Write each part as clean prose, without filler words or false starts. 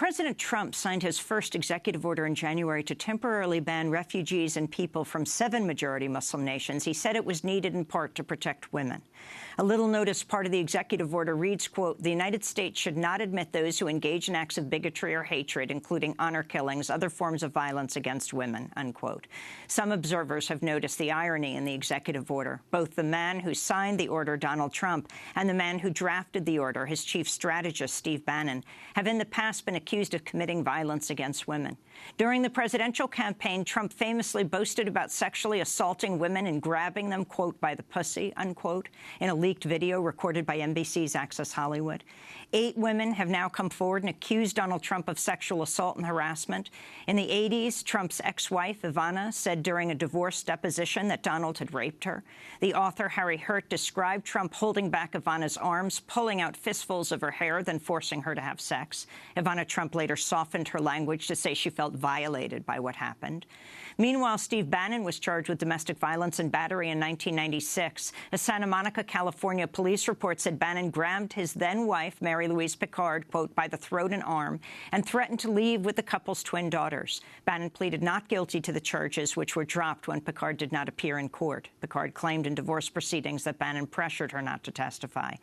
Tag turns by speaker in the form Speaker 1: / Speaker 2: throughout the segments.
Speaker 1: President Trump signed his first executive order in January to temporarily ban refugees and people from 7 majority Muslim nations. He said it was needed in part to protect women. A little-noticed part of the executive order reads, quote, "The United States should not admit those who engage in acts of bigotry or hatred, including honor killings, other forms of violence against women," unquote. Some observers have noticed the irony in the executive order. Both the man who signed the order, Donald Trump, and the man who drafted the order, his chief strategist, Steve Bannon, have in the past been accused of committing violence against women. During the presidential campaign, Trump famously boasted about sexually assaulting women and grabbing them, quote, "by the pussy," unquote, in a leaked video recorded by NBC's Access Hollywood. 8 women have now come forward and accused Donald Trump of sexual assault and harassment. In the 80s, Trump's ex-wife, Ivana, said during a divorce deposition that Donald had raped her. The author, Harry Hurt, described Trump holding back Ivana's arms, pulling out fistfuls of her hair, then forcing her to have sex. Ivana Trump later softened her language to say she felt violated by what happened. Meanwhile, Steve Bannon was charged with domestic violence and battery in 1996. A Santa Monica, California police report said Bannon grabbed his then-wife, Mary Louise Picard, quote, "by the throat and arm," and threatened to leave with the couple's twin daughters. Bannon pleaded not guilty to the charges, which were dropped when Picard did not appear in court. Picard claimed in divorce proceedings that Bannon pressured her not to testify.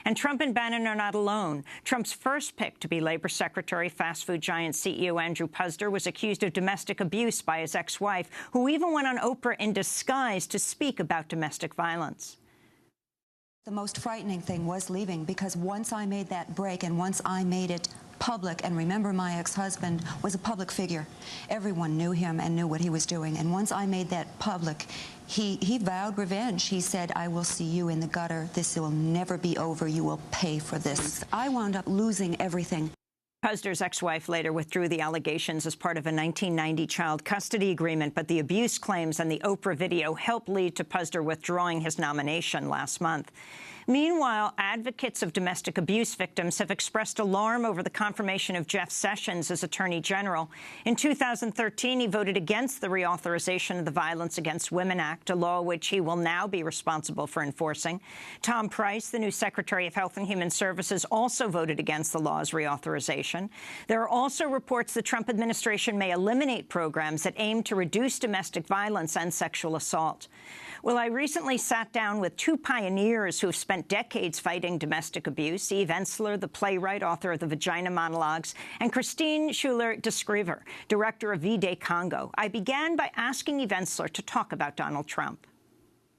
Speaker 1: And Trump and Bannon are not alone. Trump's first pick to be Labor Secretary, fast food giant CEO Andrew Puzder, was accused of domestic abuse by his ex-wife, who even went on Oprah in disguise to speak about domestic violence.
Speaker 2: The most frightening thing was leaving, because once I made that break and once I made it public, and remember, my ex-husband was a public figure. Everyone knew him and knew what he was doing. And once I made that public, he vowed revenge. He said, "I will see you in the gutter. This will never be over. You will pay for this." I wound up losing everything.
Speaker 1: Puzder's ex-wife later withdrew the allegations as part of a 1990 child custody agreement, but the abuse claims and the Oprah video helped lead to Puzder withdrawing his nomination last month. Meanwhile, advocates of domestic abuse victims have expressed alarm over the confirmation of Jeff Sessions as Attorney General. In 2013, he voted against the reauthorization of the Violence Against Women Act, a law which he will now be responsible for enforcing. Tom Price, the new Secretary of Health and Human Services, also voted against the law's reauthorization. There are also reports the Trump administration may eliminate programs that aim to reduce domestic violence and sexual assault. Well, I recently sat down with 2 pioneers who have spent decades fighting domestic abuse, Eve Ensler, the playwright, author of the Vagina Monologues, and Christine Schuler Deschryver, director of V-Day Congo. I began by asking Eve Ensler to talk about Donald Trump.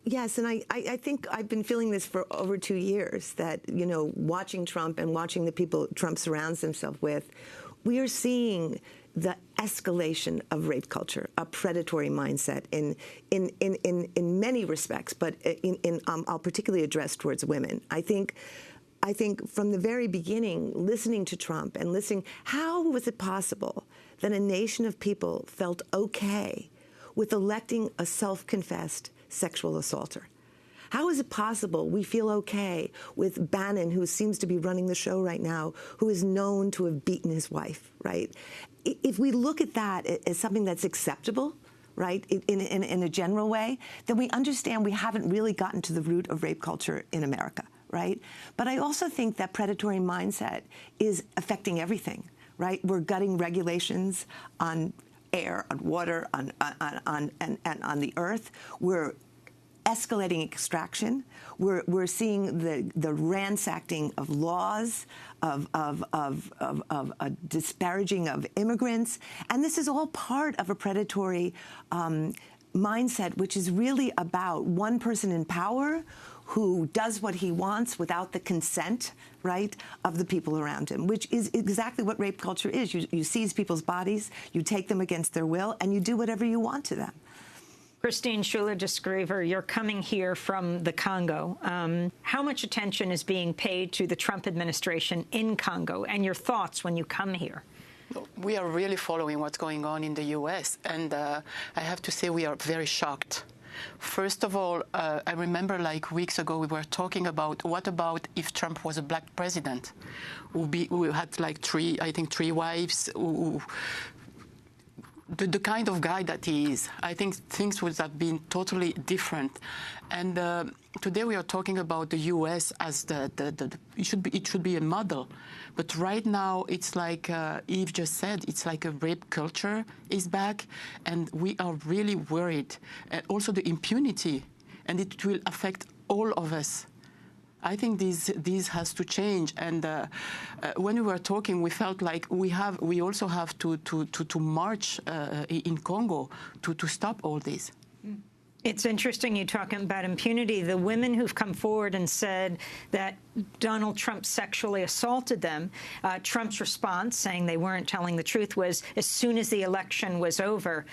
Speaker 3: Yes, and I think I've been feeling this for over 2 years, that, you know, watching Trump and watching the people Trump surrounds himself with, we are seeing the escalation of rape culture, a predatory mindset in many respects, but I'll particularly address towards women. I think from the very beginning, listening to Trump and listening, how was it possible that a nation of people felt okay with electing a self-confessed sexual assaulter? How is it possible we feel okay with Bannon, who seems to be running the show right now, who is known to have beaten his wife, right? If we look at that as something that's acceptable, right, in a general way, then we understand we haven't really gotten to the root of rape culture in America, right? But I also think that predatory mindset is affecting everything, right? We're gutting regulations on air, on water, on the earth. We're escalating extraction. We're seeing the ransacking of laws, of a disparaging of immigrants, and this is all part of a predatory mindset, which is really about one person in power who does what he wants without the consent, right, of the people around him, which is exactly what rape culture is. You seize people's bodies, you take them against their will, and you do whatever you want to them.
Speaker 1: Christine Schuler Deschryver, you're coming here from the Congo. How much attention is being paid to the Trump administration in Congo, and your thoughts when you come here?
Speaker 4: We are really following what's going on in the U.S., and I have to say we are very shocked. First of all, I remember like weeks ago we were talking about what about if Trump was a black president who had like three wives, who the kind of guy that he is. I think things would have been totally different. And today we are talking about the U.S. as it should be a model. But right now it's like Eve just said, it's like a rape culture is back, and we are really worried. And also the impunity, and it will affect all of us. I think this has to change, and when we were talking, we felt like we also have to march in Congo to stop all this.
Speaker 1: It's interesting you talking about impunity. The women who've come forward and said that Donald Trump sexually assaulted them, Trump's response, saying they weren't telling the truth, was as soon as the election was over,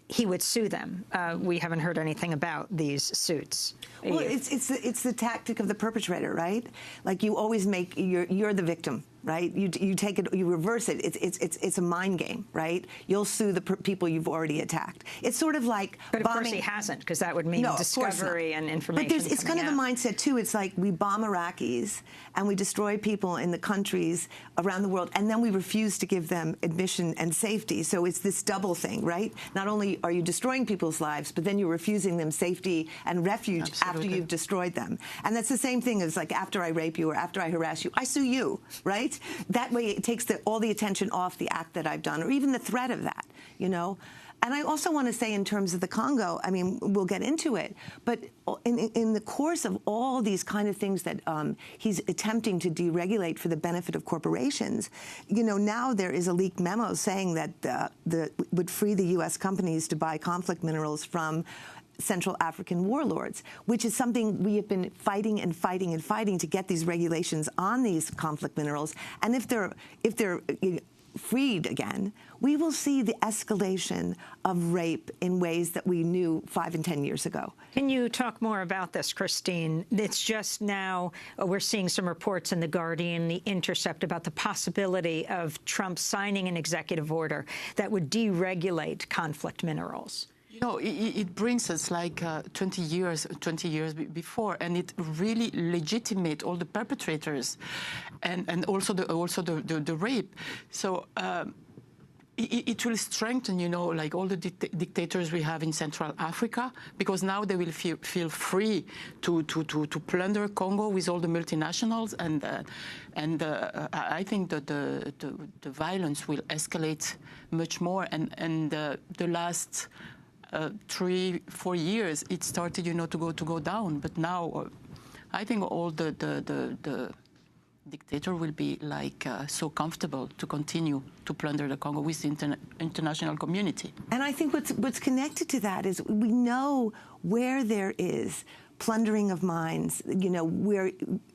Speaker 1: he would sue them. We haven't heard anything about these suits.
Speaker 3: Well, it's the tactic of the perpetrator, right? Like you always make you're the victim, right? You take it, you reverse it. It's a mind game, right? You'll sue the people you've already attacked. It's sort of like
Speaker 1: but of
Speaker 3: bombing.
Speaker 1: course he hasn't, because that would mean discovery and information.
Speaker 3: But it's kind of a mindset too. It's like we bomb Iraqis and we destroy people in the countries around the world, and then we refuse to give them admission and safety. So it's this double thing, right? Not only are you destroying people's lives, but then you're refusing them safety and refuge. Absolutely. After you've destroyed them. And that's the same thing as like after I rape you or after I harass you, I sue you, right? That way it takes all the attention off the act that I've done, or even the threat of that, you know? And I also want to say in terms of the Congo, I mean, we'll get into it, but in the course of all these kind of things that he's attempting to deregulate for the benefit of corporations, you know, now there is a leaked memo saying that would free the U.S. companies to buy conflict minerals from Central African warlords, which is something we have been fighting and fighting and fighting to get these regulations on these conflict minerals. And if they're freed again, we will see the escalation of rape in ways that we knew 5 and 10 years ago.
Speaker 1: Can you talk more about this, Christine? It's just now we're seeing some reports in The Guardian, The Intercept, about the possibility of Trump signing an executive order that would deregulate conflict minerals.
Speaker 4: You know, it brings us like 20 years before, and it really legitimate all the perpetrators, and also the rape. So it will strengthen, you know, like all the dictators we have in Central Africa, because now they will feel free to plunder Congo with all the multinationals, and I think that the violence will escalate much more, and the last 3-4 years, it started, you know, to go down. But now, I think all the dictator will be like so comfortable to continue to plunder the Congo with the international community.
Speaker 3: And I think what's connected to that is we know where there is plundering of mines, you know, where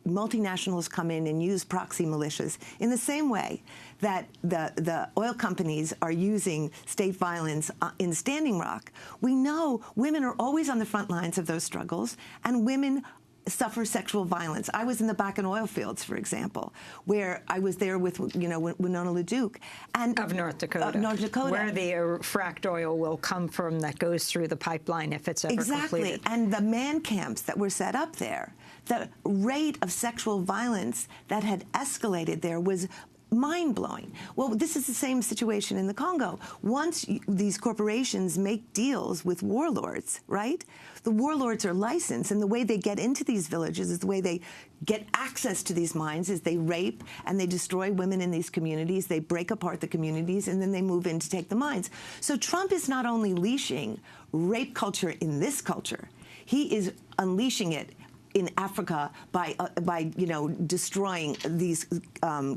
Speaker 3: multinationals come in and use proxy militias in the same way that the oil companies are using state violence in Standing Rock. We know women are always on the front lines of those struggles, and women suffer sexual violence. I was in the Bakken oil fields, for example, where I was there with, you know, Winona LaDuke. And
Speaker 1: of North Dakota.
Speaker 3: North Dakota.
Speaker 1: Where the fracked oil will come from that goes through the pipeline if it's ever completed.
Speaker 3: And the man camps that were set up there, the rate of sexual violence that had escalated there was mind-blowing. Well, this is the same situation in the Congo. Once these corporations make deals with warlords, right? The warlords are licensed, and the way they get into these villages is the way they get access to these mines is they rape and they destroy women in these communities, they break apart the communities, and then they move in to take the mines. So Trump is not only leashing rape culture in this culture, he is unleashing it in Africa by you know, destroying these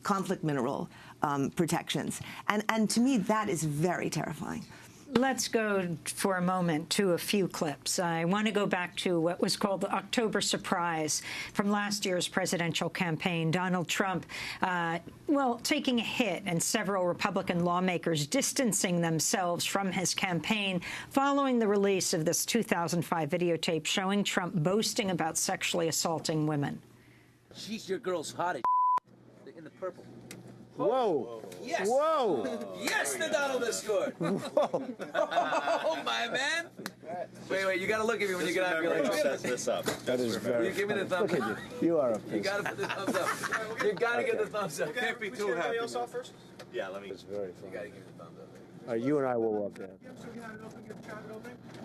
Speaker 3: conflict mineral protections. And to me, that is very terrifying.
Speaker 1: Let's go for a moment to a few clips. I want to go back to what was called the October surprise from last year's presidential campaign. Donald Trump, well, taking a hit, and several Republican lawmakers distancing themselves from his campaign following the release of this 2005 videotape showing Trump boasting about sexually assaulting women.
Speaker 5: She's your girl's hot as in the purple.
Speaker 6: Whoa.
Speaker 5: Yes.
Speaker 6: Whoa.
Speaker 5: Yes, the Donald has scored.
Speaker 6: Whoa.
Speaker 5: Oh, my man. Wait, you gotta look at me when you get out. You're like,
Speaker 6: sets this up.
Speaker 7: That is very
Speaker 5: you give me the thumbs
Speaker 7: Look
Speaker 5: up.
Speaker 7: at you. You are a
Speaker 5: You gotta put the thumbs up. You gotta get the thumbs up. Can't be too happy.
Speaker 6: else off first? Yeah, let me.
Speaker 7: It's very
Speaker 5: You
Speaker 7: fun.
Speaker 5: gotta give me the thumbs up.
Speaker 7: You and I will walk down.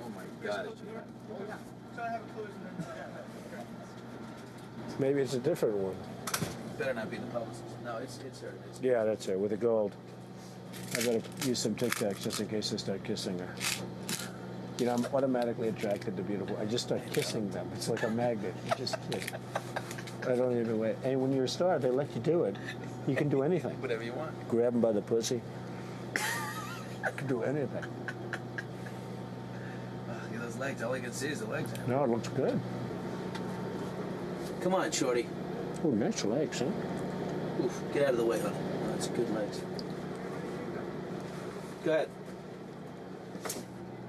Speaker 5: Oh my God.
Speaker 7: Maybe it's a different one.
Speaker 5: Better not be the publicist. No, it's her.
Speaker 7: Yeah, that's it, with the gold. I better use some Tic Tacs just in case I start kissing her. You know, I'm automatically attracted to beautiful. I just start kissing them. It's like a magnet. You just kiss. I don't even wait. And when you're a star, they let you do it. You can do anything.
Speaker 5: Whatever you want.
Speaker 7: Grab them by the pussy. I can do anything.
Speaker 5: Look at those legs. All I can see is the legs.
Speaker 7: No, it looks good.
Speaker 5: Come on, shorty.
Speaker 7: Oh, nice legs, huh?
Speaker 5: Oof, get out of the way, honey. That's good legs. Go ahead.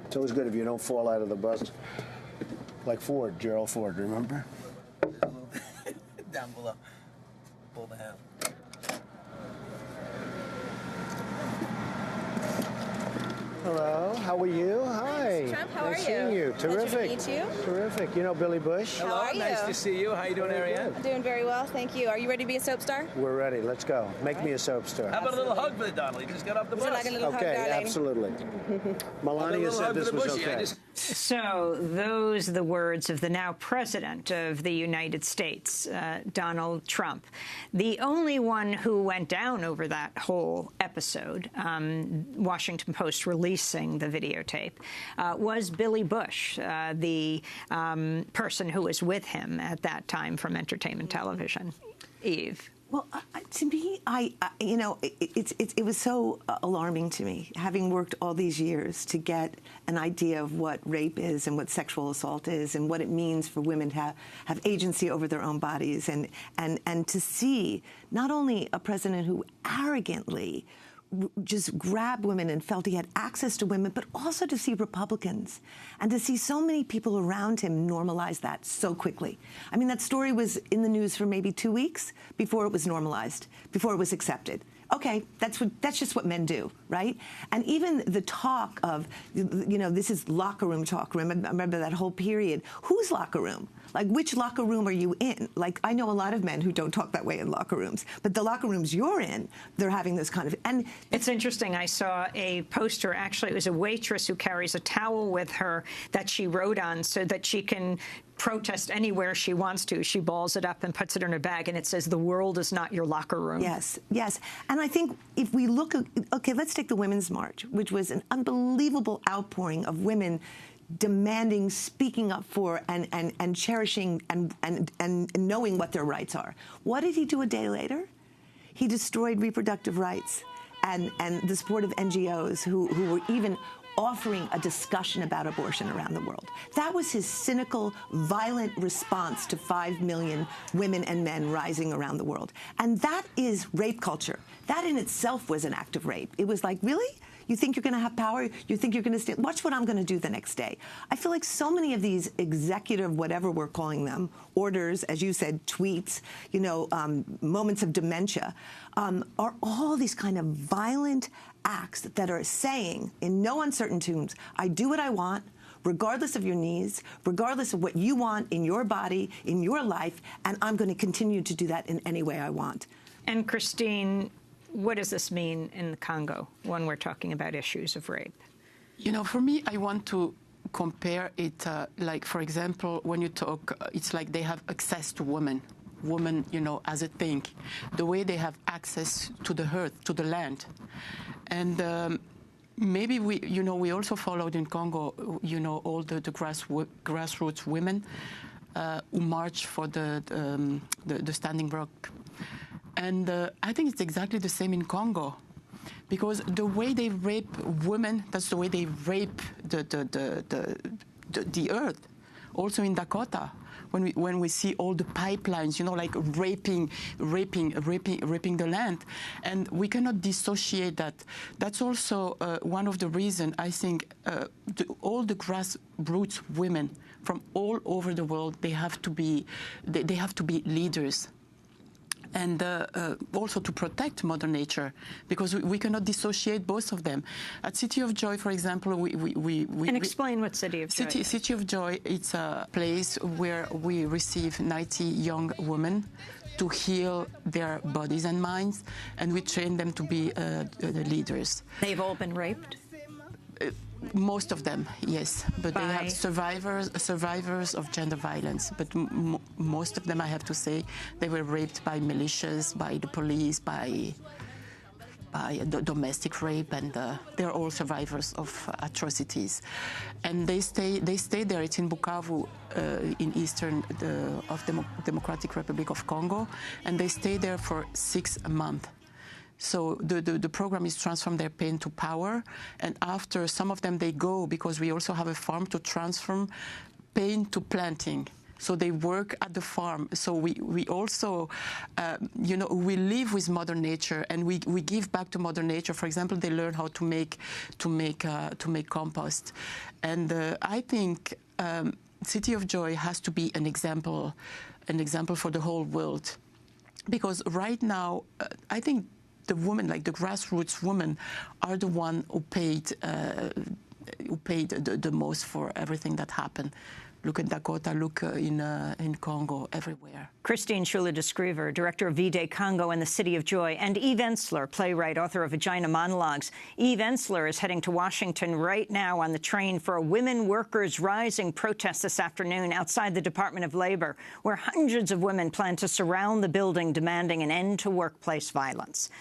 Speaker 7: It's always good if you don't fall out of the bus. Like Ford, Gerald Ford, remember?
Speaker 5: Down below. Pull the hand.
Speaker 7: Hello, how are you? Hi.
Speaker 8: Trump, how
Speaker 7: nice
Speaker 8: are
Speaker 7: seeing
Speaker 8: you?
Speaker 7: you. Terrific.
Speaker 8: Pleasure to meet you.
Speaker 7: Terrific. You know Billy Bush?
Speaker 8: How
Speaker 5: Hello,
Speaker 8: are you?
Speaker 5: nice to see you. How you doing, Ariane?
Speaker 8: I'm doing very well, thank you. Are you ready to be a soap star?
Speaker 7: We're ready. Let's go. Make me a soap star.
Speaker 5: How about a little hug for the Donald? He just got off the
Speaker 8: Would you
Speaker 5: bus.
Speaker 8: like a little hug,
Speaker 7: Okay,
Speaker 8: darling?
Speaker 7: absolutely. Melania said this was okay.
Speaker 1: So those are the words of the now president of the United States, Donald Trump. The only one who went down over that whole episode, Washington Post releasing the videotape, was Billy Bush, the person who was with him at that time from entertainment television. Eve.
Speaker 3: Well, to me, you know, it was so alarming to me, having worked all these years, to get an idea of what rape is and what sexual assault is and what it means for women to have agency over their own bodies, and to see not only a president who arrogantly just grabbed women and felt he had access to women, but also to see Republicans and to see so many people around him normalize that so quickly. I mean, that story was in the news for maybe 2 weeks before it was normalized, before it was accepted. Okay, that's just what men do, right? And even the talk of, you know, this is locker room talk. Remember that whole period. Whose locker room? Like, which locker room are you in? Like, I know a lot of men who don't talk that way in locker rooms, but the locker rooms you're in, they're having this kind of... And
Speaker 1: it's interesting. I saw a poster. Actually, it was a waitress who carries a towel with her that she wrote on so that she can protest anywhere she wants to. She balls it up and puts it in her bag, and it says, "The world is not your locker room."
Speaker 3: Yes, yes. And I think if we look at... Okay, let's take the Women's March, which was an unbelievable outpouring of women demanding, speaking up for, and cherishing and knowing what their rights are. What did he do a day later? He destroyed reproductive rights and the support of NGOs who were even offering a discussion about abortion around the world. That was his cynical, violent response to 5 million women and men rising around the world. And that is rape culture. That in itself was an act of rape. It was like, really? You think you're going to have power? You think you're going to stand? Watch what I'm going to do the next day. I feel like so many of these executive, whatever we're calling them, orders, as you said, tweets, you know, moments of dementia, are all these kind of violent acts that are saying, in no uncertain terms, I do what I want, regardless of your needs, regardless of what you want in your body, in your life, and I'm going to continue to do that in any way I want.
Speaker 1: And Christine, what does this mean in the Congo when we're talking about issues of rape?
Speaker 4: You know, for me, I want to compare it, like, for example, when you talk, it's like they have access to women, you know, as a thing, the way they have access to the earth, to the land. And maybe we also followed in Congo, you know, all the grassroots women who march for the Standing Rock. And I think it's exactly the same in Congo, because the way they rape women, that's the way they rape the earth. Also in Dakota, when we see all the pipelines, you know, like raping the land, and we cannot dissociate that. That's also one of the reasons I think all the grassroots women from all over the world, they have to be leaders. and also to protect Mother Nature, because we cannot dissociate both of them. At City of Joy, for example,
Speaker 1: And explain what City of Joy is.
Speaker 4: City of Joy, it's a place where we receive 90 young women to heal their bodies and minds, and we train them to be the leaders.
Speaker 1: They've all been raped?
Speaker 4: Most of them, yes, but they have survivors of gender violence. But most of them, I have to say, they were raped by militias, by the police, by domestic rape, and they're all survivors of atrocities. And they stay there. It's in Bukavu, in eastern of Democratic Republic of Congo, and they stay there for 6 months. So the program is transform their pain to power, and after some of them they go, because we also have a farm, to transform pain to planting. So they work at the farm. So we also, we live with Mother Nature, and we give back to Mother Nature. For example, they learn how to make compost, and I think City of Joy has to be an example for the whole world, because right now I think the women, like the grassroots women, are the one who paid the most for everything that happened. Look at Dakota, look in Congo, everywhere.
Speaker 1: Christine Schuler Deschryver, director of V-Day Congo and the City of Joy, and Eve Ensler, playwright, author of Vagina Monologues. Eve Ensler is heading to Washington right now on the train for a Women Workers Rising protest this afternoon outside the Department of Labor, where hundreds of women plan to surround the building demanding an end to workplace violence.